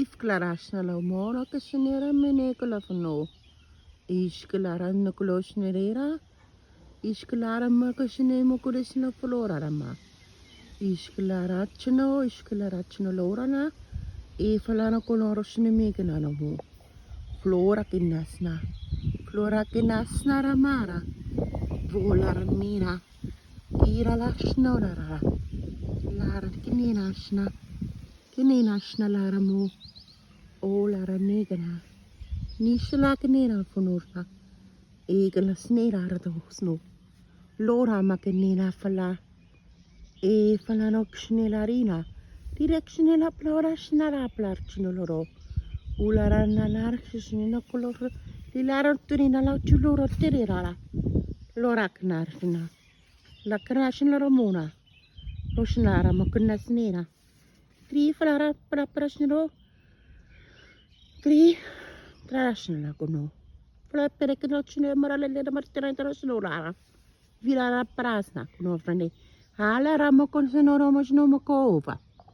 Ifklarasna la mora kasinera menekala fano. Isklara nukulosnerera. Isklara makasine mukurisna florarama. Isklara chino lorana. E falana konorosne meganana mo. Flora kinasna ramara. Volar mira. Ira lasna lara. Lara kinenasna lara mo. O lara negana. Nisla kinena fonurta. Egala snera radosno. Lora makinena fala. E falano ksnelarina. Directionela plora snara plarchino loro. Ulara nanarchisnina color. Lilara turina la chulura tererara. Lora knarfina. La krashin la ramona. Rosnara makunasnera. Tri flara praprasnero. Tri trasnela kono. Flappere che non ce ne morale da martira internazionale. Virara prasna, kono frane. Hala ramo con sonoro mosno mokova.